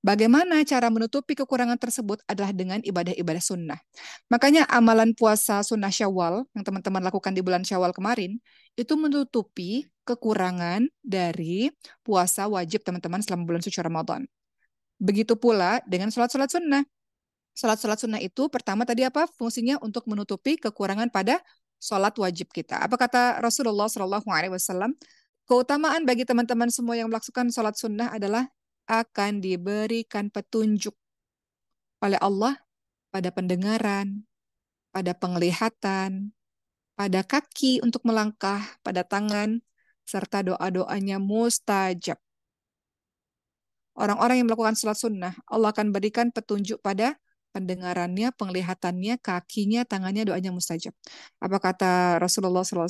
Bagaimana cara menutupi kekurangan tersebut adalah dengan ibadah-ibadah sunnah. Makanya amalan puasa sunnah Syawal yang teman-teman lakukan di bulan Syawal kemarin, itu menutupi kekurangan dari puasa wajib teman-teman selama bulan suci Ramadan. Begitu pula dengan sholat-sholat sunnah. Sholat-sholat sunnah itu pertama tadi apa? Fungsinya untuk menutupi kekurangan pada sholat wajib kita. Apa kata Rasulullah SAW? Keutamaan bagi teman-teman semua yang melakukan sholat sunnah adalah akan diberikan petunjuk oleh Allah pada pendengaran, pada penglihatan, pada kaki untuk melangkah, pada tangan, serta doa-doanya mustajab. Orang-orang yang melakukan sholat sunnah, Allah akan berikan petunjuk pada pendengarannya, penglihatannya, kakinya, tangannya, doanya mustajab. Apa kata Rasulullah SAW?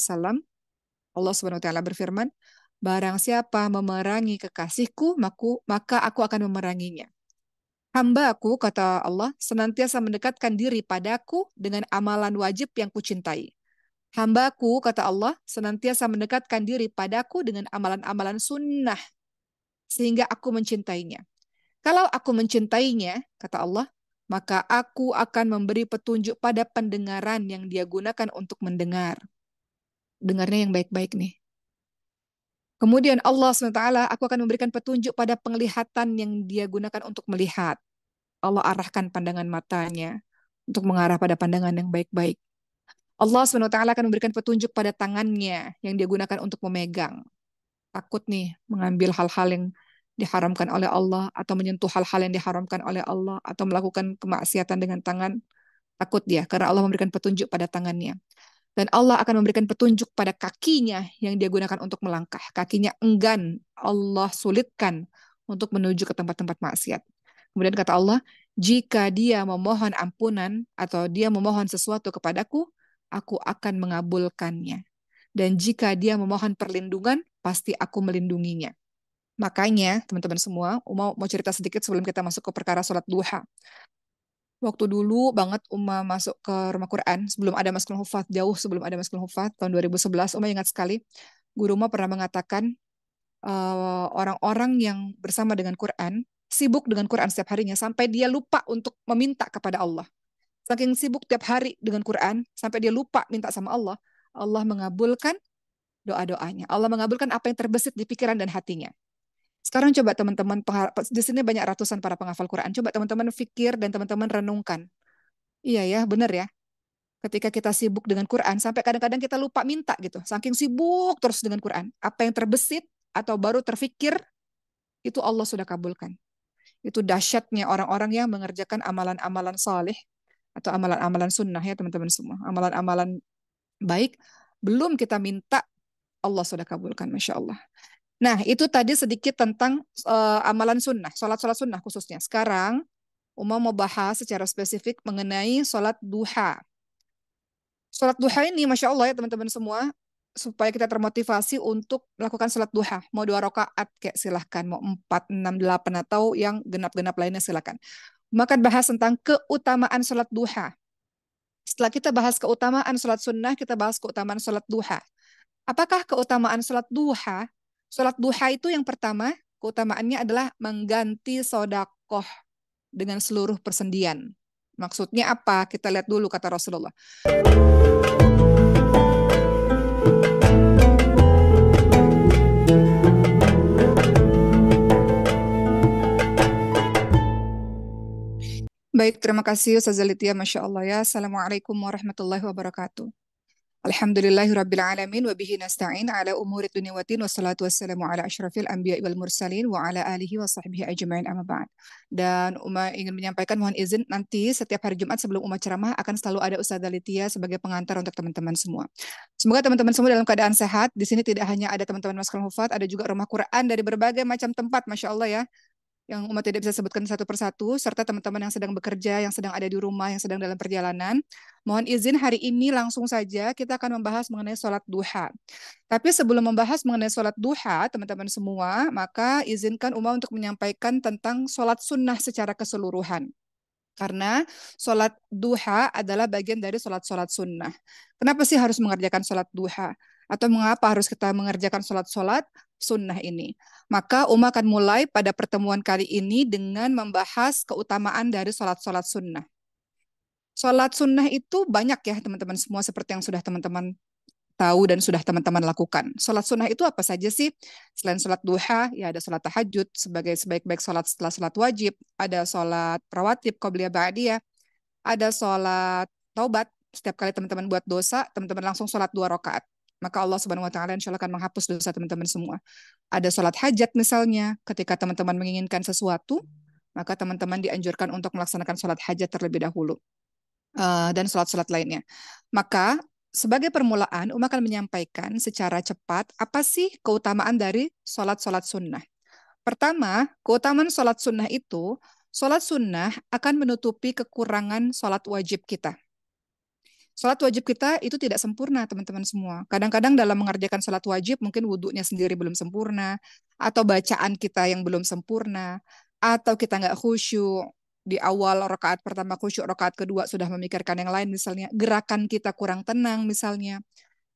Allah Subhanahu wa taala berfirman, barang siapa memerangi kekasihku, maka aku akan memeranginya. Hamba aku, kata Allah, senantiasa mendekatkan diri padaku dengan amalan wajib yang kucintai. Hambaku, kata Allah, senantiasa mendekatkan diri padaku dengan amalan-amalan sunnah, sehingga aku mencintainya. Kalau aku mencintainya, kata Allah, maka aku akan memberi petunjuk pada pendengaran yang dia gunakan untuk mendengar. Dengarnya yang baik-baik nih. Kemudian Allah SWT, aku akan memberikan petunjuk pada penglihatan yang dia gunakan untuk melihat. Allah arahkan pandangan matanya untuk mengarah pada pandangan yang baik-baik. Allah SWT akan memberikan petunjuk pada tangannya yang dia gunakan untuk memegang. Takut nih mengambil hal-hal yang diharamkan oleh Allah atau menyentuh hal-hal yang diharamkan oleh Allah atau melakukan kemaksiatan dengan tangan. Takut dia karena Allah memberikan petunjuk pada tangannya. Dan Allah akan memberikan petunjuk pada kakinya yang dia gunakan untuk melangkah. Kakinya enggan, Allah sulitkan untuk menuju ke tempat-tempat maksiat. Kemudian kata Allah, jika dia memohon ampunan atau dia memohon sesuatu kepadaku, aku akan mengabulkannya. Dan jika dia memohon perlindungan, pasti aku melindunginya. Makanya, teman-teman semua, mau cerita sedikit sebelum kita masuk ke perkara sholat duha. Waktu dulu banget Uma masuk ke rumah Quran, sebelum ada Maskul Hufat, jauh sebelum ada Maskul Hufat, tahun 2011, Uma ingat sekali, guru Uma pernah mengatakan, orang-orang yang bersama dengan Quran, sibuk dengan Quran setiap harinya, sampai dia lupa untuk meminta kepada Allah. Saking sibuk tiap hari dengan Quran, sampai dia lupa minta sama Allah, Allah mengabulkan doa-doanya. Allah mengabulkan apa yang terbesit di pikiran dan hatinya. Sekarang coba teman-teman, di sini banyak ratusan para penghafal Quran. Coba teman-teman fikir dan teman-teman renungkan. Iya ya, benar ya. Ketika kita sibuk dengan Quran, sampai kadang-kadang kita lupa minta gitu. Saking sibuk terus dengan Quran. Apa yang terbesit atau baru terfikir, itu Allah sudah kabulkan. Itu dahsyatnya orang-orang yang mengerjakan amalan-amalan saleh atau amalan-amalan sunnah ya teman-teman semua. Amalan-amalan baik, belum kita minta, Allah sudah kabulkan, Masya Allah. Nah, itu tadi sedikit tentang amalan sunnah, sholat-sholat sunnah khususnya. Sekarang, Uma mau bahas secara spesifik mengenai sholat duha. Sholat duha ini, Masya Allah ya teman-teman semua, supaya kita termotivasi untuk melakukan sholat duha. Mau 2 rakaat kayak silahkan, mau 4, 6, 8, atau yang genap-genap lainnya silahkan. Maka bahas tentang keutamaan sholat duha. Setelah kita bahas keutamaan sholat sunnah, kita bahas keutamaan sholat duha. Apakah keutamaan sholat duha? Sholat duha itu yang pertama, keutamaannya adalah mengganti sodakoh dengan seluruh persendian. Maksudnya apa? Kita lihat dulu kata Rasulullah. Baik, terima kasih Ustazah Litia, Masya Allah ya. Assalamualaikum warahmatullahi wabarakatuh. Alhamdulillahirabbil alamin wa bihi nasta'in ala umuri dunya waddin wassalatu wassalamu ala asyrafil anbiya'i wal mursalin wa ala alihi wa sahbihi ajma'in amma ba'd. Dan Uma ingin menyampaikan mohon izin nanti setiap hari Jumat sebelum Uma ceramah akan selalu ada Ustazah Litia sebagai pengantar untuk teman-teman semua. Semoga teman-teman semua dalam keadaan sehat. Di sini tidak hanya ada teman-teman Maskul Hufat, ada juga rumah Quran dari berbagai macam tempat, Masya Allah ya, yang umat tidak bisa sebutkan satu persatu, serta teman-teman yang sedang bekerja, yang sedang ada di rumah, yang sedang dalam perjalanan. Mohon izin hari ini langsung saja kita akan membahas mengenai sholat duha. Tapi sebelum membahas mengenai sholat duha, teman-teman semua, maka izinkan Uma untuk menyampaikan tentang sholat sunnah secara keseluruhan. Karena sholat duha adalah bagian dari sholat-sholat sunnah. Kenapa sih harus mengerjakan sholat duha? Atau mengapa harus kita mengerjakan sholat-sholat sunnah ini? Maka Uma akan mulai pada pertemuan kali ini dengan membahas keutamaan dari sholat-sholat sunnah. Sholat sunnah itu banyak ya teman-teman semua seperti yang sudah teman-teman tahu dan sudah teman-teman lakukan. Sholat sunnah itu apa saja sih? Selain sholat duha, ya ada sholat tahajud sebagai sebaik-baik sholat setelah sholat wajib. Ada sholat rawatib, qobliyah, ba'diyah. Ada sholat taubat. Setiap kali teman-teman buat dosa, teman-teman langsung sholat 2 rakaat. Maka Allah Subhanahu wa Ta'ala insya Allah akan menghapus dosa teman-teman semua. Ada sholat hajat misalnya, ketika teman-teman menginginkan sesuatu, maka teman-teman dianjurkan untuk melaksanakan sholat hajat terlebih dahulu. Dan sholat-sholat lainnya. Maka sebagai permulaan, akan menyampaikan secara cepat apa sih keutamaan dari sholat-sholat sunnah. Pertama, keutamaan sholat sunnah itu, sholat sunnah akan menutupi kekurangan sholat wajib kita. Sholat wajib kita itu tidak sempurna, teman-teman semua. Kadang-kadang dalam mengerjakan sholat wajib, mungkin wudhunya sendiri belum sempurna, atau bacaan kita yang belum sempurna, atau kita nggak khusyuk. Di awal rakaat pertama khusyuk, rakaat kedua sudah memikirkan yang lain misalnya. Gerakan kita kurang tenang misalnya.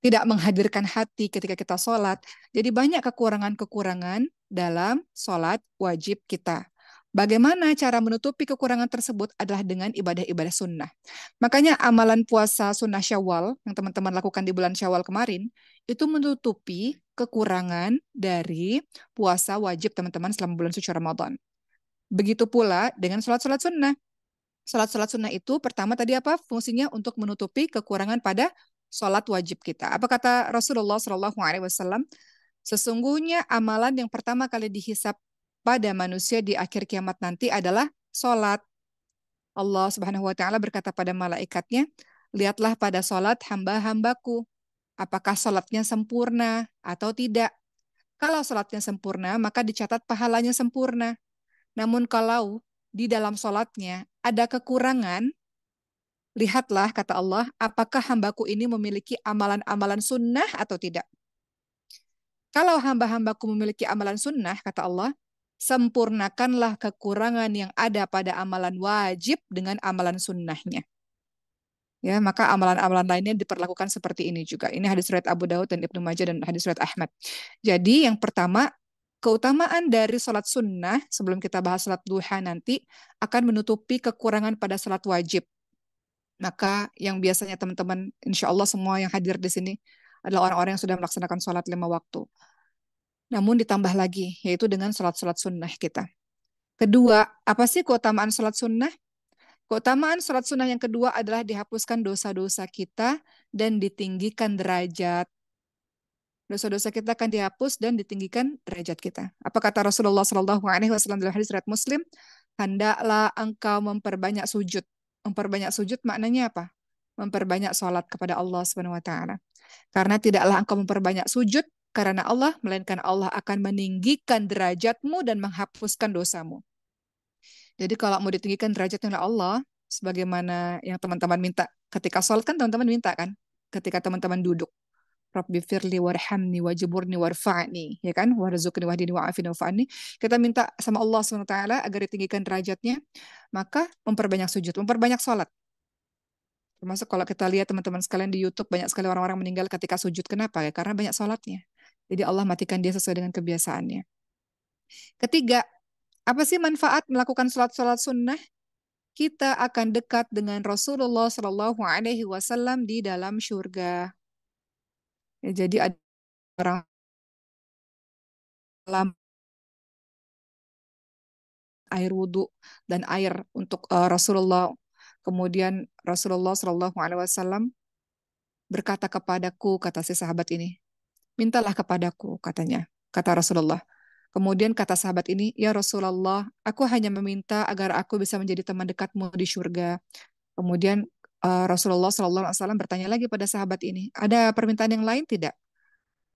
Tidak menghadirkan hati ketika kita sholat. Jadi banyak kekurangan-kekurangan dalam sholat wajib kita. Bagaimana cara menutupi kekurangan tersebut adalah dengan ibadah-ibadah sunnah. Makanya amalan puasa sunnah Syawal yang teman-teman lakukan di bulan Syawal kemarin, itu menutupi kekurangan dari puasa wajib teman-teman selama bulan suci Ramadan. Begitu pula dengan sholat-sholat sunnah. Sholat-sholat sunnah itu pertama tadi apa? Fungsinya untuk menutupi kekurangan pada sholat wajib kita. Apa kata Rasulullah SAW? Sesungguhnya amalan yang pertama kali dihisap pada manusia di akhir kiamat nanti adalah sholat. Allah Subhanahu wa Ta'ala berkata pada malaikatnya, lihatlah pada sholat hamba-hambaku. Apakah sholatnya sempurna atau tidak? Kalau sholatnya sempurna, maka dicatat pahalanya sempurna. Namun kalau di dalam sholatnya ada kekurangan, lihatlah, kata Allah, apakah hambaku ini memiliki amalan-amalan sunnah atau tidak. Kalau hamba-hambaku memiliki amalan sunnah, kata Allah, sempurnakanlah kekurangan yang ada pada amalan wajib dengan amalan sunnahnya. Ya, maka amalan-amalan lainnya diperlakukan seperti ini juga. Ini hadis riwayat Abu Daud dan Ibnu Majah dan hadis riwayat Ahmad. Jadi yang pertama, keutamaan dari sholat sunnah, sebelum kita bahas sholat duha nanti, akan menutupi kekurangan pada sholat wajib. Maka yang biasanya teman-teman, insya Allah semua yang hadir di sini adalah orang-orang yang sudah melaksanakan sholat 5 waktu. Namun ditambah lagi, yaitu dengan sholat-sholat sunnah kita. Kedua, apa sih keutamaan sholat sunnah? Keutamaan sholat sunnah yang kedua adalah dihapuskan dosa-dosa kita dan ditinggikan derajat. Dosa-dosa kita akan dihapus dan ditinggikan derajat kita. Apa kata Rasulullah SAW dalam hadis riwayat Muslim? Hendaklah engkau memperbanyak sujud. Memperbanyak sujud maknanya apa? Memperbanyak sholat kepada Allah Subhanahu wa Ta'ala. Karena tidaklah engkau memperbanyak sujud karena Allah, melainkan Allah akan meninggikan derajatmu dan menghapuskan dosamu. Jadi kalau mau ditinggikan derajatnya oleh Allah, sebagaimana yang teman-teman minta ketika sholat kan teman-teman minta kan, ketika teman-teman duduk, Rabbi firli warhamni wajiburni warfa'ni, ya kan, warzuqni wahdini wa'afini wa'fa'ni. Kita minta sama Allah SWT agar ditinggikan derajatnya, maka memperbanyak sujud, memperbanyak sholat. Termasuk kalau kita lihat teman-teman sekalian di YouTube, banyak sekali orang-orang meninggal ketika sujud. Kenapa? Ya, karena banyak sholatnya. Jadi Allah matikan dia sesuai dengan kebiasaannya. Ketiga, apa sih manfaat melakukan sholat-sholat sunnah? Kita akan dekat dengan Rasulullah Shallallahu Alaihi Wasallam di dalam surga. Ya, jadi ada orang dalam air wudhu dan air untuk Rasulullah. Kemudian Rasulullah Shallallahu Alaihi Wasallam berkata kepadaku, kata si sahabat ini, mintalah kepadaku, katanya, kata Rasulullah. Kemudian kata sahabat ini, ya Rasulullah, aku hanya meminta agar aku bisa menjadi teman dekatmu di surga. Kemudian Rasulullah SAW bertanya lagi pada sahabat ini, ada permintaan yang lain tidak?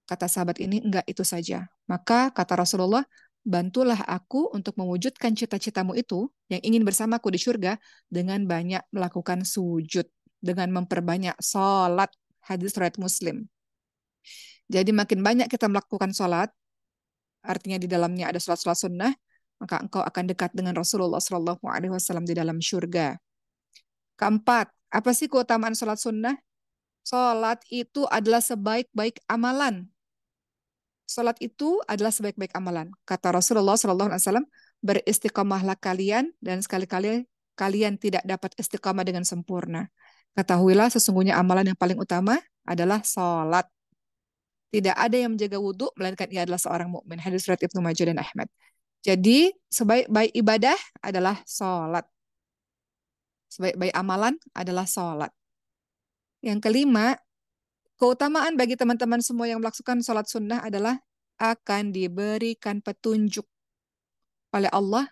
Kata sahabat ini, enggak, itu saja. Maka kata Rasulullah, bantulah aku untuk mewujudkan cita-citamu itu yang ingin bersamaku di surga dengan banyak melakukan sujud, dengan memperbanyak sholat. Hadis riwayat Muslim. Jadi makin banyak kita melakukan sholat, artinya di dalamnya ada sholat-sholat sunnah, maka engkau akan dekat dengan Rasulullah SAW di dalam surga. Keempat, apa sih keutamaan sholat sunnah? Sholat itu adalah sebaik-baik amalan. Sholat itu adalah sebaik-baik amalan. Kata Rasulullah SAW, beristiqomahlah kalian dan sekali-kali kalian tidak dapat istiqomah dengan sempurna. Ketahuilah sesungguhnya amalan yang paling utama adalah sholat. Tidak ada yang menjaga wudhu, melainkan ia adalah seorang mukmin. Hadis riwayat Ibnu Majah dan Ahmad. Jadi, sebaik-baik ibadah adalah sholat. Sebaik-baik amalan adalah sholat. Yang kelima, keutamaan bagi teman-teman semua yang melakukan sholat sunnah adalah akan diberikan petunjuk oleh Allah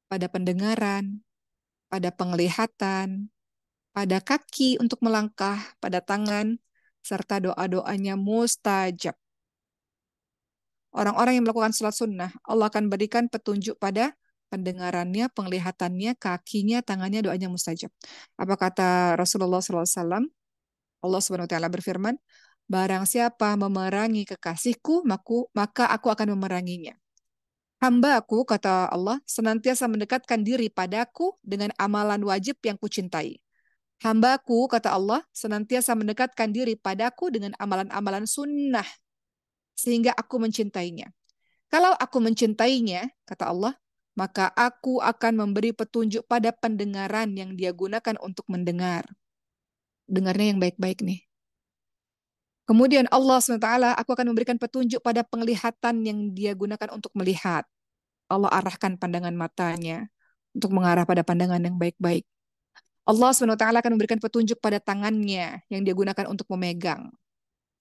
pada pendengaran, pada penglihatan, pada kaki untuk melangkah, pada tangan, serta doa-doanya mustajab. Orang-orang yang melakukan sholat sunnah, Allah akan berikan petunjuk pada pendengarannya, penglihatannya, kakinya, tangannya, doanya mustajab. Apa kata Rasulullah SAW? Allah Subhanahu wa taala berfirman, barang siapa memerangi kekasihku, maka aku akan memeranginya. Hamba-Aku, kata Allah, senantiasa mendekatkan diri padaku dengan amalan wajib yang kucintai. Hamba-Ku, kata Allah, senantiasa mendekatkan diri padaku dengan amalan-amalan sunnah, sehingga aku mencintainya. Kalau aku mencintainya, kata Allah, maka aku akan memberi petunjuk pada pendengaran yang dia gunakan untuk mendengar. Dengarnya yang baik-baik nih. Kemudian Allah SWT, aku akan memberikan petunjuk pada penglihatan yang dia gunakan untuk melihat. Allah arahkan pandangan matanya untuk mengarah pada pandangan yang baik-baik. Allah SWT akan memberikan petunjuk pada tangannya yang dia gunakan untuk memegang.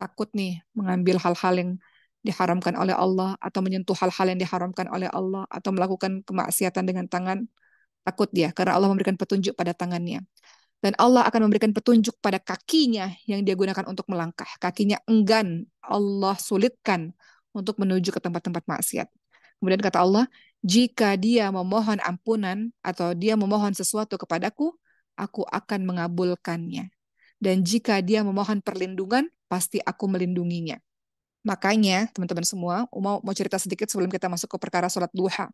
Takut nih mengambil hal-hal yang diharamkan oleh Allah atau menyentuh hal-hal yang diharamkan oleh Allah atau melakukan kemaksiatan dengan tangan. Takut dia karena Allah memberikan petunjuk pada tangannya. Dan Allah akan memberikan petunjuk pada kakinya yang dia gunakan untuk melangkah. Kakinya enggan, Allah sulitkan untuk menuju ke tempat-tempat maksiat. Kemudian kata Allah, jika dia memohon ampunan atau dia memohon sesuatu kepadaku, aku akan mengabulkannya. Dan jika dia memohon perlindungan, pasti aku melindunginya. Makanya, teman-teman semua, mau cerita sedikit sebelum kita masuk ke perkara sholat duha.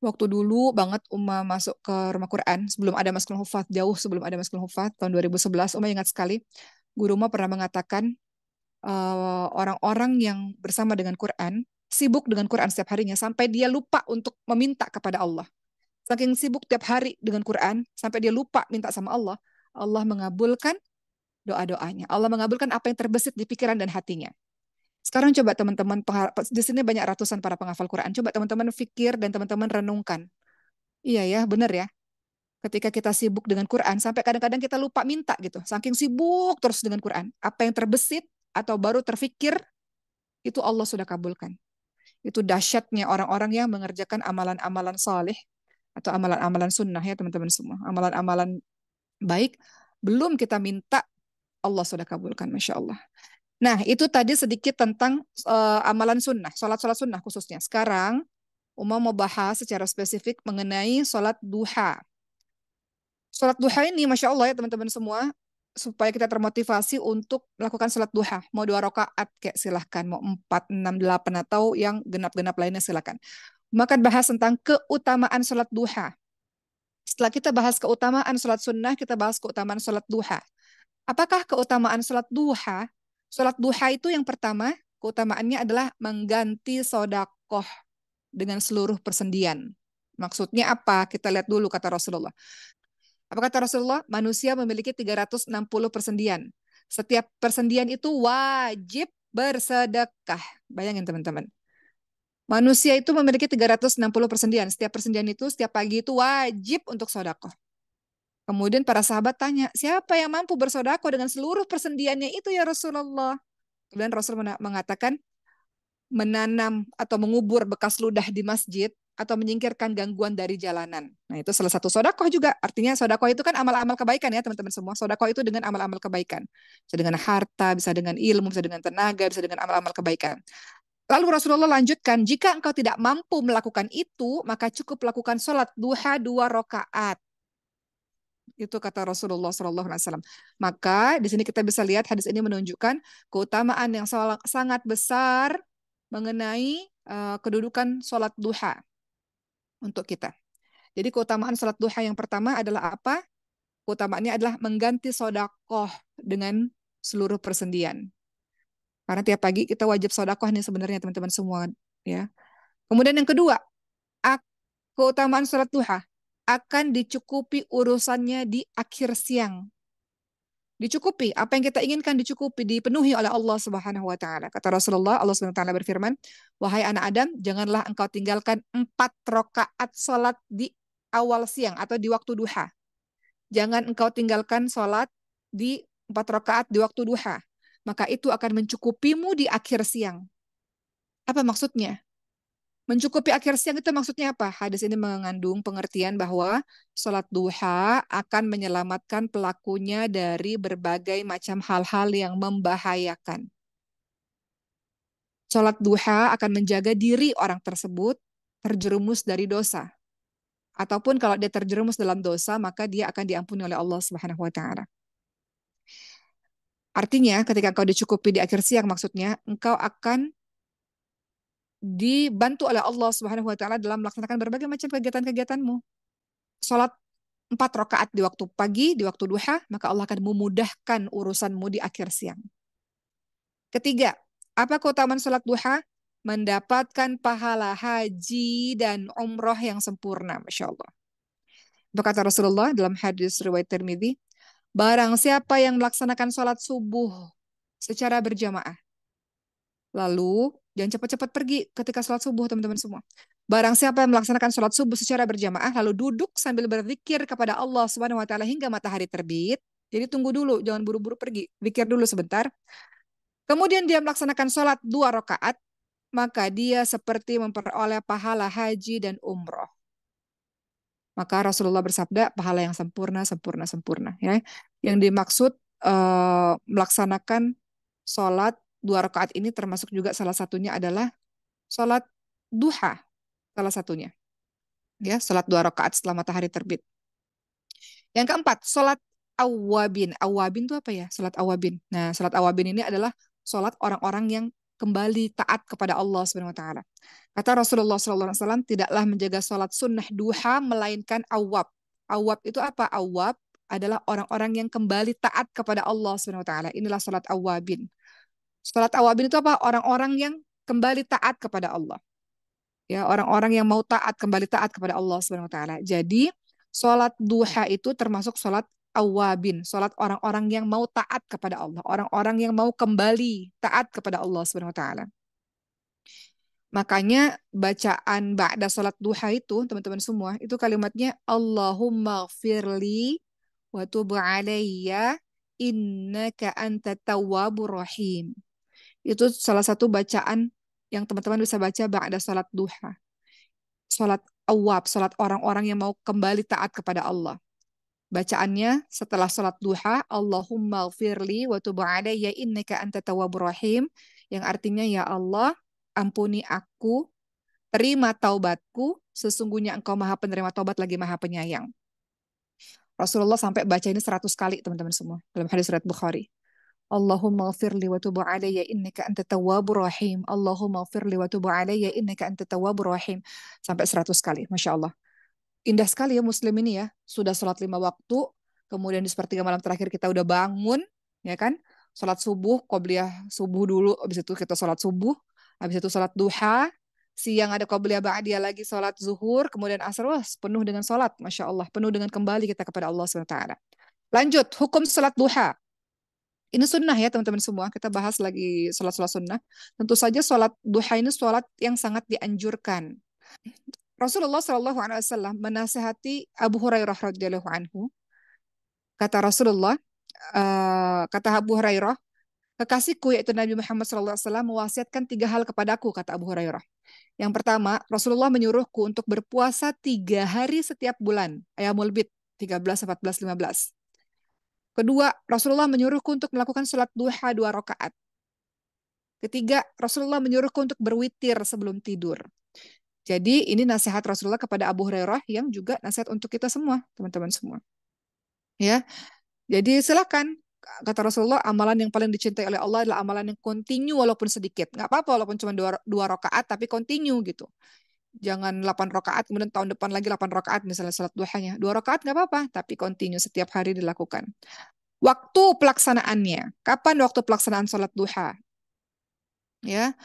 Waktu dulu banget masuk ke rumah Quran, sebelum ada Maskul Hufat, jauh sebelum ada Maskul Hufat, tahun 2011, ingat sekali, guru pernah mengatakan, orang-orang yang bersama dengan Quran, sibuk dengan Quran setiap harinya, sampai dia lupa untuk meminta kepada Allah. Saking sibuk tiap hari dengan Quran, sampai dia lupa minta sama Allah, Allah mengabulkan doa-doanya. Allah mengabulkan apa yang terbesit di pikiran dan hatinya. Sekarang coba teman-teman, di sini banyak ratusan para penghafal Quran. Coba teman-teman pikir dan teman-teman renungkan. Iya ya, benar ya. Ketika kita sibuk dengan Quran, sampai kadang-kadang kita lupa minta gitu. Saking sibuk terus dengan Quran. Apa yang terbesit atau baru terfikir, itu Allah sudah kabulkan. Itu dahsyatnya orang-orang yang mengerjakan amalan-amalan saleh atau amalan-amalan sunnah ya teman-teman semua. Amalan-amalan baik, belum kita minta, Allah sudah kabulkan, Masya Allah. Nah, itu tadi sedikit tentang amalan sunnah, sholat-sholat sunnah khususnya. Sekarang, mau bahas secara spesifik mengenai sholat duha. Sholat duha ini, Masya Allah ya teman-teman semua, supaya kita termotivasi untuk melakukan sholat duha. Mau 2 rakaat, kayak silahkan. Mau 4, 6, 8, atau yang genap-genap lainnya silahkan. Maka bahas tentang keutamaan sholat duha. Setelah kita bahas keutamaan sholat sunnah, kita bahas keutamaan sholat duha. Apakah keutamaan sholat duha? Sholat duha itu yang pertama, keutamaannya adalah mengganti sodakoh dengan seluruh persendian. Maksudnya apa? Kita lihat dulu kata Rasulullah. Apa kata Rasulullah? Manusia memiliki 360 persendian. Setiap persendian itu wajib bersedekah. Bayangin teman-teman. Manusia itu memiliki 360 persendian. Setiap persendian itu setiap pagi itu wajib untuk sodakoh. Kemudian para sahabat tanya, siapa yang mampu bersodakoh dengan seluruh persendiannya itu ya Rasulullah? Kemudian Rasul mengatakan, menanam atau mengubur bekas ludah di masjid atau menyingkirkan gangguan dari jalanan. Nah, itu salah satu sodakoh juga. Artinya sodakoh itu kan amal-amal kebaikan ya teman-teman semua. Sodakoh itu dengan amal-amal kebaikan. Bisa dengan harta, bisa dengan ilmu, bisa dengan tenaga, bisa dengan amal-amal kebaikan. Lalu Rasulullah lanjutkan, jika engkau tidak mampu melakukan itu, maka cukup lakukan sholat duha 2 rakaat. Itu kata Rasulullah SAW. Maka di sini kita bisa lihat hadis ini menunjukkan keutamaan yang sangat besar mengenai kedudukan sholat duha. untuk kita. Jadi keutamaan sholat duha yang pertama adalah apa? Keutamaannya adalah mengganti sodakoh dengan seluruh persendian. Karena tiap pagi kita wajib sodakoh nih sebenarnya teman-teman semua. Ya. Kemudian yang kedua, keutamaan sholat duha akan dicukupi urusannya di akhir siang. Dicukupi, apa yang kita inginkan dicukupi, dipenuhi oleh Allah Subhanahu wa taala. Kata Rasulullah, Allah Subhanahu wa taala berfirman, "Wahai anak Adam, janganlah engkau tinggalkan 4 rakaat salat di awal siang atau di waktu duha. Jangan engkau tinggalkan salat di 4 rakaat di waktu duha. Maka itu akan mencukupimu di akhir siang." Apa maksudnya? Mencukupi akhir siang itu maksudnya apa? Hadis ini mengandung pengertian bahwa sholat duha akan menyelamatkan pelakunya dari berbagai macam hal-hal yang membahayakan. Sholat duha akan menjaga diri orang tersebut terjerumus dari dosa. Ataupun kalau dia terjerumus dalam dosa, maka dia akan diampuni oleh Allah Subhanahu wa taala. Artinya, ketika engkau dicukupi di akhir siang maksudnya, engkau akan dibantu oleh Allah Subhanahu wa taala dalam melaksanakan berbagai macam kegiatan-kegiatanmu. Sholat 4 rakaat di waktu pagi, di waktu duha, maka Allah akan memudahkan urusanmu di akhir siang. Ketiga, apa keutamaan sholat duha? Mendapatkan pahala haji dan umroh yang sempurna, Masya Allah. Berkata Rasulullah dalam hadis riwayat Tirmidzi, barang siapa yang melaksanakan sholat subuh secara berjamaah, lalu jangan cepat-cepat pergi ketika sholat subuh, teman-teman semua. Barang siapa yang melaksanakan sholat subuh secara berjamaah, lalu duduk sambil berzikir kepada Allah Subhanahu wa taala hingga matahari terbit. Jadi tunggu dulu, jangan buru-buru pergi. Zikir dulu sebentar. Kemudian dia melaksanakan sholat 2 rakaat, maka dia seperti memperoleh pahala haji dan umroh. Maka Rasulullah bersabda, pahala yang sempurna, sempurna, sempurna. Ya. Yang dimaksud melaksanakan sholat 2 rakaat ini termasuk juga salah satunya adalah sholat duha, salah satunya. Ya, sholat 2 rakaat setelah matahari terbit. Yang keempat, sholat awabin. Awabin itu apa ya? Sholat awabin. Nah, sholat awabin ini adalah sholat orang-orang yang kembali taat kepada Allah Subhanahu wa taala. Kata Rasulullah SAW, tidaklah menjaga sholat sunnah duha melainkan awab. Awab itu apa? Awab adalah orang-orang yang kembali taat kepada Allah Subhanahu wa taala. Inilah sholat awabin. Sholat awabin itu apa? Orang-orang yang kembali taat kepada Allah. Ya, orang-orang yang mau taat, kembali taat kepada Allah Subhanahu wa taala. Jadi, sholat duha itu termasuk sholat awabin, sholat orang-orang yang mau taat kepada Allah, orang-orang yang mau kembali taat kepada Allah Subhanahu wa taala. Makanya bacaan ba'da sholat duha itu, teman-teman semua, itu kalimatnya Allahumma gfirli wa tub alayya innaka anta tawwabur rahim. Itu salah satu bacaan yang teman-teman bisa baca ba'da sholat duha. Sholat awab, sholat orang-orang yang mau kembali taat kepada Allah. Bacaannya setelah sholat duha, Allahumma gfirli wa tub alayya innaka anta tawwabur rahim, yang artinya ya Allah, ampuni aku, terima taubatku, sesungguhnya engkau maha penerima taubat lagi maha penyayang. Rasulullah sampai baca ini 100 kali teman-teman semua dalam hadis riwayat Bukhari. Allahumma ghfirli wa tub alayya innaka anta tawwabur rahim. Allahumma ghfirli wa tub alayya innaka anta tawwabur rahim. Sampai 100 kali, Masya Allah. Indah sekali ya muslim ini ya. Sudah sholat 5 waktu, kemudian di sepertiga malam terakhir kita udah bangun, ya kan? Sholat subuh, qobliyah subuh dulu, habis itu kita sholat subuh, habis itu sholat duha, siang ada qobliyah ba'diyah lagi sholat zuhur, kemudian asar, wah, penuh dengan sholat, Masya Allah. Penuh dengan kembali kita kepada Allah SWT. Lanjut, hukum sholat duha. Ini sunnah ya teman-teman semua. Kita bahas lagi sholat-sholat sunnah. Tentu saja sholat duha ini sholat yang sangat dianjurkan. Rasulullah Shallallahu Alaihi Wasallam menasihati Abu Hurairah radhiyallahu anhu. Kata Rasulullah, kata Abu Hurairah, kekasihku yaitu Nabi Muhammad Shallallahu Alaihi Wasallam mewasiatkan 3 hal kepadaku, kata Abu Hurairah. Yang pertama, Rasulullah menyuruhku untuk berpuasa 3 hari setiap bulan, Ayamul Bid 13, 14, 15. Kedua, Rasulullah menyuruhku untuk melakukan sholat duha 2 rakaat. Ketiga, Rasulullah menyuruhku untuk berwitir sebelum tidur. Jadi ini nasihat Rasulullah kepada Abu Hurairah yang juga nasihat untuk kita semua, teman-teman semua. Ya, jadi silakan, kata Rasulullah, amalan yang paling dicintai oleh Allah adalah amalan yang kontinu walaupun sedikit. Nggak apa-apa walaupun cuma dua rakaat tapi kontinu gitu. Jangan 8 rakaat, kemudian tahun depan lagi 8 rakaat misalnya salat duhanya. 2 rakaat nggak apa-apa, tapi continue setiap hari dilakukan. Waktu pelaksanaannya. Kapan waktu pelaksanaan salat duha? Ya,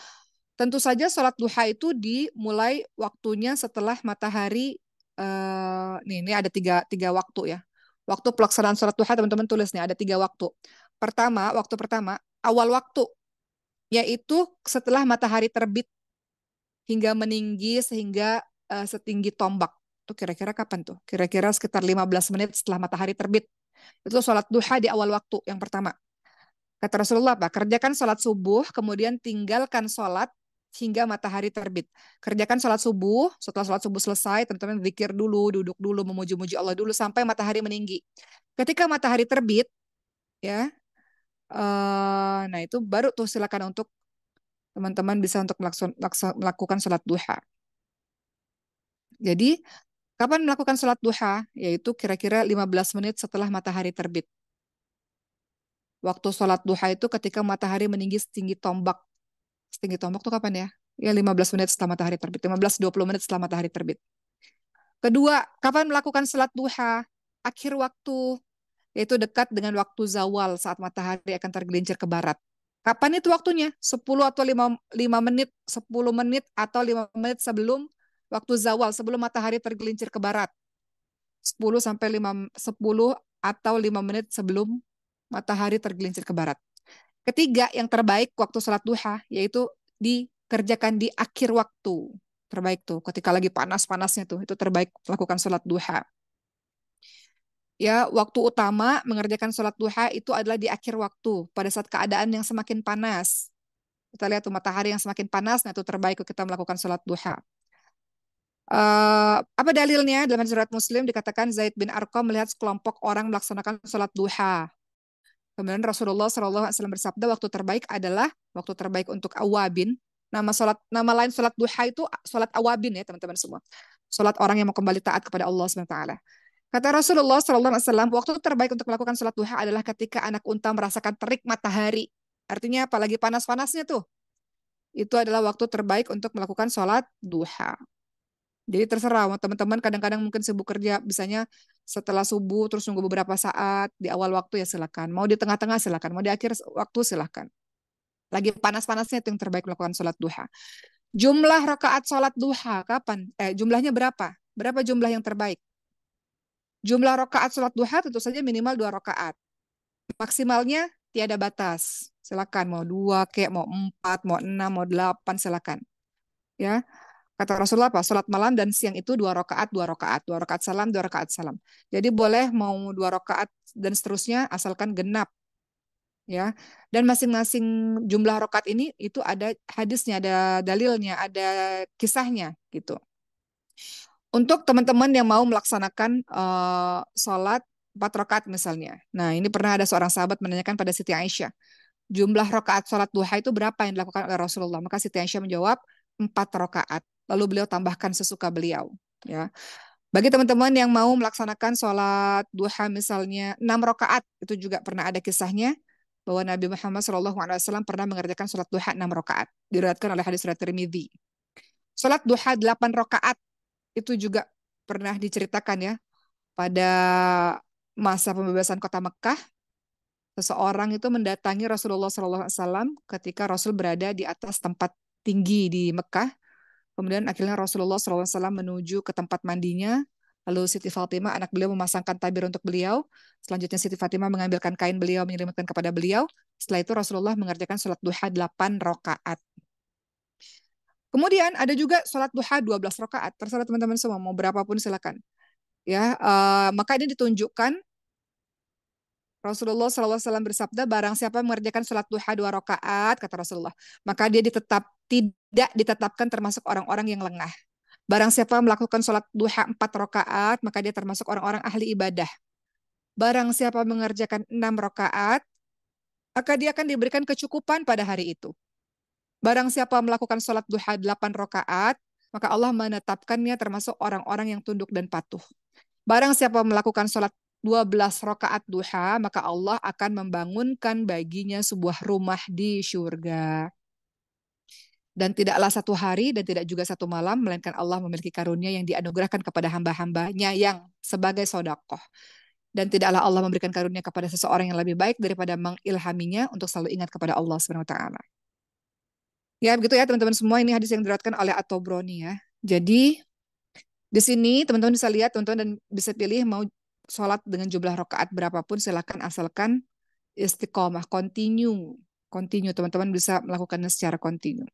tentu saja sholat duha itu dimulai waktunya setelah matahari. Ini ada tiga waktu ya. Waktu pelaksanaan sholat duha teman-teman tulis nih ada 3 waktu. Waktu pertama awal waktu yaitu setelah matahari terbit hingga meninggi sehingga setinggi tombak. Tuh kira-kira kapan tuh? Kira-kira sekitar 15 menit setelah matahari terbit. Itu sholat duha di awal waktu yang pertama. Kata Rasulullah apa? Kerjakan sholat subuh, kemudian tinggalkan sholat hingga matahari terbit. Kerjakan sholat subuh, setelah sholat subuh selesai, teman-teman zikir dulu, duduk dulu, memuji-muji Allah dulu sampai matahari meninggi. Ketika matahari terbit, ya, nah itu baru tuh silakan untuk teman-teman bisa untuk melakukan sholat duha. Jadi, kapan melakukan sholat duha? Yaitu kira-kira 15 menit setelah matahari terbit. Waktu sholat duha itu ketika matahari meninggi setinggi tombak. Setinggi tombak tuh kapan ya? Ya 15 menit setelah matahari terbit. 15-20 menit setelah matahari terbit. Kedua, kapan melakukan sholat duha? Akhir waktu, yaitu dekat dengan waktu zawal saat matahari akan tergelincir ke barat. Kapan itu waktunya? 10 atau 5 menit, 10 menit atau 5 menit sebelum waktu zawal, sebelum matahari tergelincir ke barat. 10 atau 5 menit sebelum matahari tergelincir ke barat. Ketiga, yang terbaik waktu sholat duha, yaitu dikerjakan di akhir waktu. Terbaik tuh, ketika lagi panas-panasnya tuh, itu terbaik melakukan sholat duha. Ya, waktu utama mengerjakan sholat duha itu adalah di akhir waktu, pada saat keadaan yang semakin panas. Kita lihat tuh matahari yang semakin panas, nah itu terbaik kita melakukan sholat duha. Apa dalilnya? Dalam surat Muslim dikatakan Zaid bin Arqam melihat sekelompok orang melaksanakan sholat duha. Kemudian Rasulullah SAW bersabda waktu terbaik untuk awabin. Nama lain sholat duha itu sholat awabin ya teman-teman semua. Sholat orang yang mau kembali taat kepada Allah SWT. Kata Rasulullah SAW, waktu terbaik untuk melakukan sholat duha adalah ketika anak unta merasakan terik matahari. Artinya apalagi panas-panasnya tuh. Itu adalah waktu terbaik untuk melakukan sholat duha. Jadi terserah teman-teman kadang-kadang mungkin sibuk kerja, bisanya setelah subuh terus nunggu beberapa saat, di awal waktu ya silakan. Mau di tengah-tengah silakan, mau di akhir waktu silakan. Lagi panas-panasnya itu yang terbaik melakukan sholat duha. Jumlah rakaat sholat duha kapan? Jumlahnya berapa? Berapa jumlah yang terbaik? Jumlah rakaat sholat duha tentu saja minimal 2 rakaat. Maksimalnya tiada batas. Silakan mau 2, kayak mau 4, mau 6, mau 8 silakan. Ya. Kata Rasulullah apa? Sholat malam dan siang itu 2 rakaat, 2 rakaat, 2 rakaat salam, 2 rakaat salam. Jadi boleh mau 2 rakaat dan seterusnya asalkan genap, ya. Dan masing-masing jumlah rakaat ini itu ada hadisnya, ada dalilnya, ada kisahnya, gitu. Untuk teman-teman yang mau melaksanakan sholat 4 rakaat misalnya. Nah, ini pernah ada seorang sahabat menanyakan pada Siti Aisyah, jumlah rakaat sholat duha itu berapa yang dilakukan oleh Rasulullah? Maka Siti Aisyah menjawab 4 rakaat. Lalu beliau tambahkan sesuka beliau. Ya, bagi teman-teman yang mau melaksanakan sholat duha misalnya 6 rakaat, itu juga pernah ada kisahnya bahwa Nabi Muhammad SAW pernah mengerjakan sholat duha 6 rakaat. Diriwayatkan oleh hadis riwayat Tirmidzi. Sholat duha 8 rakaat itu juga pernah diceritakan ya pada masa pembebasan kota Mekah. Seseorang itu mendatangi Rasulullah SAW ketika Rasul berada di atas tempat tinggi di Mekah. Kemudian akhirnya Rasulullah SAW menuju ke tempat mandinya. Lalu Siti Fatimah, anak beliau, memasangkan tabir untuk beliau. Selanjutnya Siti Fatimah mengambilkan kain beliau, menyelimutan kepada beliau. Setelah itu Rasulullah mengerjakan sholat duha 8 rakaat. Kemudian ada juga sholat duha 12 rakaat. Terserah teman-teman semua, mau berapapun silakan. Ya, maka ini ditunjukkan Rasulullah SAW bersabda, barang siapa mengerjakan sholat duha 2 rakaat, kata Rasulullah, maka dia tidak ditetapkan termasuk orang-orang yang lengah. Barang siapa melakukan sholat duha 4 rakaat, maka dia termasuk orang-orang ahli ibadah. Barang siapa mengerjakan 6 rakaat, maka dia akan diberikan kecukupan pada hari itu. Barang siapa melakukan sholat duha 8 rakaat, maka Allah menetapkannya termasuk orang-orang yang tunduk dan patuh. Barang siapa melakukan sholat 12 rakaat duha, maka Allah akan membangunkan baginya sebuah rumah di syurga. Dan tidaklah satu hari dan tidak juga satu malam, melainkan Allah memiliki karunia yang dianugerahkan kepada hamba-hambanya yang sebagai sodakoh. Dan tidaklah Allah memberikan karunia kepada seseorang yang lebih baik daripada mengilhaminya untuk selalu ingat kepada Allah Subhanahu wa taala. Ya, begitu ya teman-teman semua, ini hadis yang diriwayatkan oleh At-Tabrani ya. Jadi di sini teman-teman bisa lihat teman-teman dan bisa pilih mau sholat dengan jumlah rakaat berapapun silakan asalkan istiqomah, continue. Continue, teman-teman bisa melakukannya secara continue.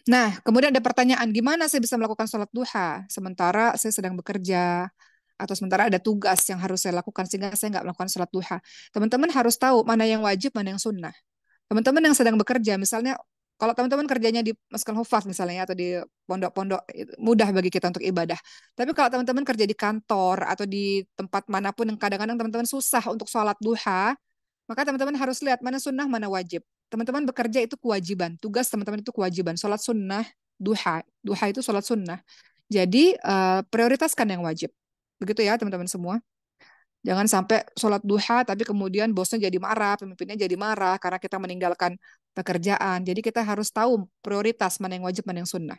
Nah, kemudian ada pertanyaan, gimana saya bisa melakukan sholat duha sementara saya sedang bekerja atau sementara ada tugas yang harus saya lakukan sehingga saya nggak melakukan sholat duha. Teman-teman harus tahu mana yang wajib, mana yang sunnah. Teman-teman yang sedang bekerja, misalnya kalau teman-teman kerjanya di Masjid Hufaz misalnya atau di pondok-pondok, mudah bagi kita untuk ibadah. Tapi kalau teman-teman kerja di kantor atau di tempat manapun yang kadang-kadang teman-teman susah untuk sholat duha, maka teman-teman harus lihat mana sunnah, mana wajib. Teman-teman bekerja itu kewajiban, tugas teman-teman itu kewajiban. Sholat sunnah, duha. Duha itu sholat sunnah. Jadi prioritaskan yang wajib. Begitu ya teman-teman semua. Jangan sampai sholat duha tapi kemudian bosnya jadi marah, pemimpinnya jadi marah karena kita meninggalkan pekerjaan. Jadi kita harus tahu prioritas mana yang wajib, mana yang sunnah.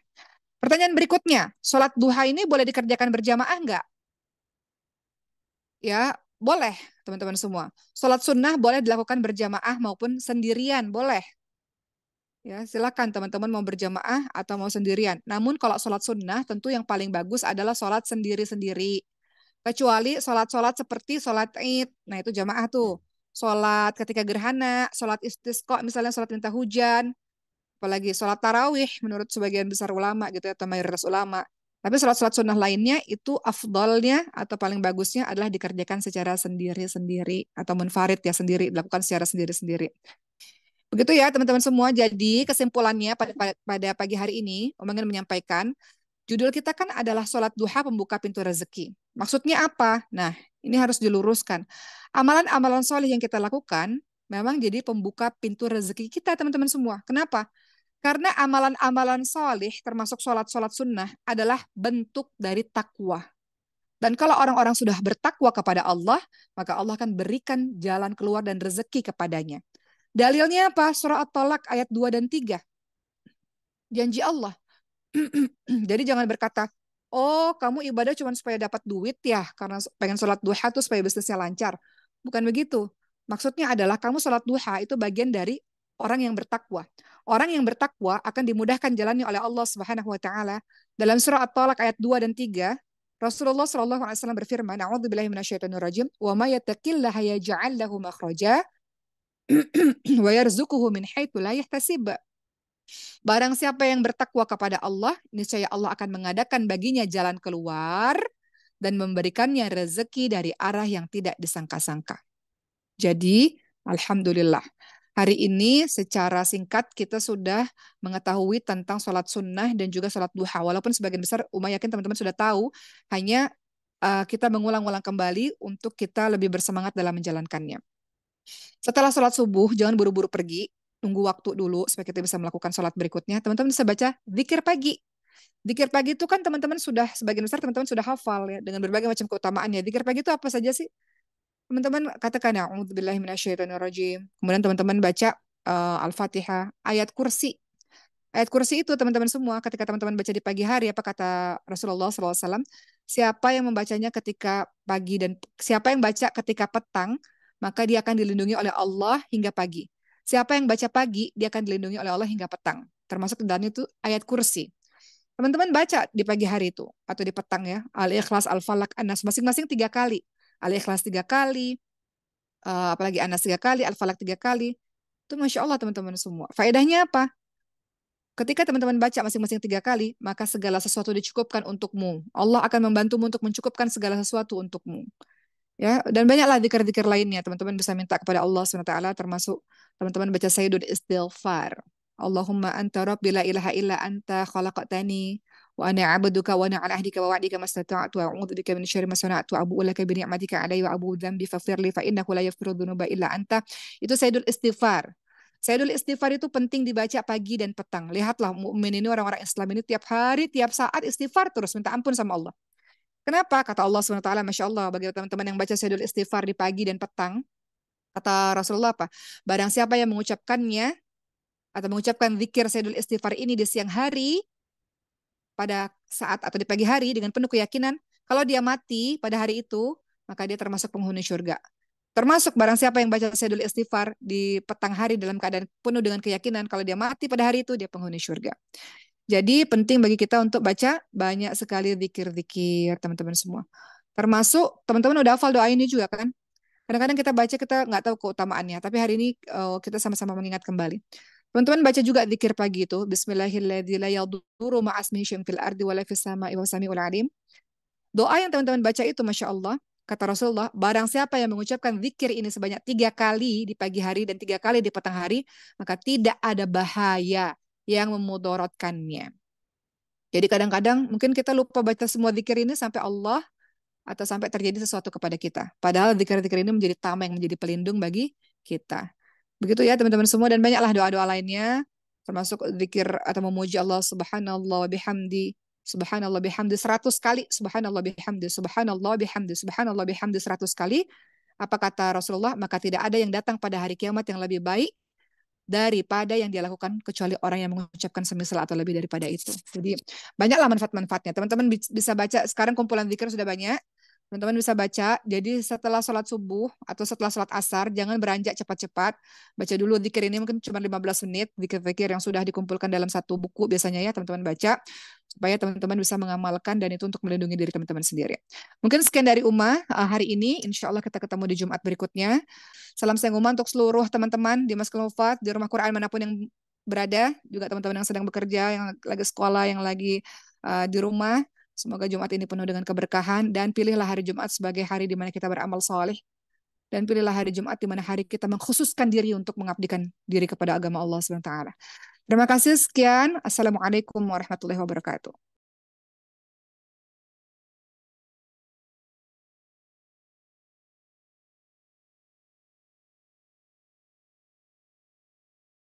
Pertanyaan berikutnya, sholat duha ini boleh dikerjakan berjamaah nggak? Ya, boleh teman-teman semua. Sholat sunnah boleh dilakukan berjamaah maupun sendirian, boleh. Ya, silakan teman-teman mau berjamaah atau mau sendirian. Namun kalau sholat sunnah tentu yang paling bagus adalah sholat sendiri-sendiri. Kecuali sholat-sholat seperti sholat Id. Nah, itu jamaah tuh. Sholat ketika gerhana, sholat istisqa, misalnya sholat minta hujan, apalagi sholat tarawih menurut sebagian besar ulama gitu ya, atau mayoritas ulama. Tapi sholat-sholat sunnah lainnya itu afdolnya atau paling bagusnya adalah dikerjakan secara sendiri-sendiri atau munfarid ya sendiri, dilakukan secara sendiri-sendiri. Begitu ya teman-teman semua. Jadi kesimpulannya pada pagi hari ini, Om ingin menyampaikan judul kita kan adalah sholat duha pembuka pintu rezeki. Maksudnya apa? Nah, ini harus diluruskan. Amalan-amalan soleh yang kita lakukan memang jadi pembuka pintu rezeki kita, teman-teman semua. Kenapa? Karena amalan-amalan soleh, termasuk sholat-sholat sunnah, adalah bentuk dari takwa. Dan kalau orang-orang sudah bertakwa kepada Allah, maka Allah akan berikan jalan keluar dan rezeki kepadanya. Dalilnya apa? Surah At-Talaq ayat 2 dan 3. Janji Allah. Jadi jangan berkata, oh kamu ibadah cuma supaya dapat duit ya, karena pengen sholat duha tuh supaya bisnisnya lancar. Bukan begitu. Maksudnya adalah kamu sholat duha itu bagian dari orang yang bertakwa. Orang yang bertakwa akan dimudahkan jalannya oleh Allah Subhanahu wa taala. Dalam surah At-Talaq ayat 2 dan 3, Rasulullah Shallallahu alaihi wasallam berfirman, "A'udzubillahi minasyaitonir rajim, wa may yattaqillaha yaj'al lahu makhraja wa yarzuquhu min haitsu la yahtasib." Barang siapa yang bertakwa kepada Allah, niscaya Allah akan mengadakan baginya jalan keluar dan memberikannya rezeki dari arah yang tidak disangka-sangka. Jadi, alhamdulillah. Hari ini secara singkat kita sudah mengetahui tentang sholat sunnah dan juga sholat duha. Walaupun sebagian besar Uma yakin teman-teman sudah tahu, hanya kita mengulang-ulang kembali untuk kita lebih bersemangat dalam menjalankannya. Setelah sholat subuh, jangan buru-buru pergi. Tunggu waktu dulu supaya kita bisa melakukan sholat berikutnya. Teman-teman bisa baca zikir pagi. Zikir pagi itu kan teman-teman sudah, sebagian besar teman-teman sudah hafal ya, dengan berbagai macam keutamaannya. Zikir pagi itu apa saja sih? Teman-teman katakan ya, a'udzubillahi minasyaitonirrajim. Kemudian teman-teman baca Al-Fatihah, ayat kursi. Ayat kursi itu teman-teman semua, ketika teman-teman baca di pagi hari, apa kata Rasulullah SAW, siapa yang membacanya ketika pagi dan siapa yang baca ketika petang, maka dia akan dilindungi oleh Allah hingga pagi. Siapa yang baca pagi, dia akan dilindungi oleh Allah hingga petang. Termasuk di dalamnya itu ayat kursi. Teman-teman baca di pagi hari itu, atau di petang ya, Al-Ikhlas, Al-Falak, An-Nas, masing-masing 3 kali. Al-Ikhlas 3 kali, apalagi An-Nas 3 kali, Al-Falak 3 kali. Itu Masya Allah teman-teman semua. Faedahnya apa? Ketika teman-teman baca masing-masing 3 kali, maka segala sesuatu dicukupkan untukmu. Allah akan membantumu untuk mencukupkan segala sesuatu untukmu. Ya, dan banyaklah zikir-zikir lainnya. Teman-teman bisa minta kepada Allah SWT, termasuk teman-teman baca Sayyidul Istighfar. Allahumma anta rabbi la ilaha illa anta khalaqtani wa ana 'abduka wa ana 'ala ahdika wa wa'dika mastata'tu wa a'udzu bika min syarri ma sana'tu wa abu'u laka bi ni'matika 'alayya wa abu'u dzambi faghfirli fa innahu la yaghfiru dzunuba illa anta. Itu Sayyidul Istighfar. Sayyidul Istighfar itu penting dibaca pagi dan petang. Lihatlah mukmin ini, orang-orang Islam ini tiap hari, tiap saat istighfar terus minta ampun sama Allah. Kenapa? Kata Allah SWT, Masya Allah, bagi teman-teman yang baca Sayyidul Istighfar di pagi dan petang, kata Rasulullah apa? Barang siapa yang mengucapkannya atau mengucapkan zikir Sayyidul Istighfar ini di siang hari pada saat atau di pagi hari dengan penuh keyakinan, kalau dia mati pada hari itu, maka dia termasuk penghuni surga. Termasuk barang siapa yang baca Sayyidul Istighfar di petang hari dalam keadaan penuh dengan keyakinan, kalau dia mati pada hari itu, dia penghuni surga. Jadi penting bagi kita untuk baca banyak sekali zikir-zikir teman-teman semua. Termasuk teman-teman udah hafal doa ini juga kan? Kadang-kadang kita baca kita nggak tahu keutamaannya, tapi hari ini kita sama-sama mengingat kembali. Teman-teman baca juga zikir pagi itu. Bismillahirrahmanirrahim. La yadurru ma'asmihi syai'un fil ardi wala fis sama'i wa samiul alim. Doa yang teman-teman baca itu, Masya Allah, kata Rasulullah, barang siapa yang mengucapkan zikir ini sebanyak 3 kali di pagi hari dan 3 kali di petang hari, maka tidak ada bahaya yang memudaratkannya. Jadi kadang-kadang mungkin kita lupa baca semua zikir ini sampai Allah atau sampai terjadi sesuatu kepada kita. Padahal zikir-zikir ini menjadi tameng, menjadi pelindung bagi kita. Begitu ya teman-teman semua, dan banyaklah doa-doa lainnya termasuk zikir atau memuji Allah subhanallah wa bihamdi, subhanallah bihamdi 100 kali, subhanallah bihamdi, subhanallah bihamdi, subhanallah bihamdi 100 kali. Apa kata Rasulullah? Maka tidak ada yang datang pada hari kiamat yang lebih baik daripada yang dia lakukan kecuali orang yang mengucapkan semisal atau lebih daripada itu. Jadi banyaklah manfaat-manfaatnya. Teman-teman bisa baca sekarang kumpulan zikir sudah banyak. Teman-teman bisa baca. Jadi setelah sholat subuh atau setelah sholat asar, jangan beranjak cepat-cepat. Baca dulu zikir ini mungkin cuma 15 menit. Zikir-zikir yang sudah dikumpulkan dalam satu buku biasanya ya teman-teman baca. Supaya teman-teman bisa mengamalkan dan itu untuk melindungi diri teman-teman sendiri. Mungkin sekian dari Uma hari ini. Insya Allah kita ketemu di Jumat berikutnya. Salam sayang Uma untuk seluruh teman-teman di Maskul Mufat, di rumah Quran manapun yang berada. Juga teman-teman yang sedang bekerja, yang lagi sekolah, yang lagi di rumah. Semoga Jumat ini penuh dengan keberkahan dan pilihlah hari Jumat sebagai hari di mana kita beramal soleh dan pilihlah hari Jumat di mana hari kita mengkhususkan diri untuk mengabdikan diri kepada agama Allah SWT. Terima kasih sekian. Assalamualaikum warahmatullahi wabarakatuh.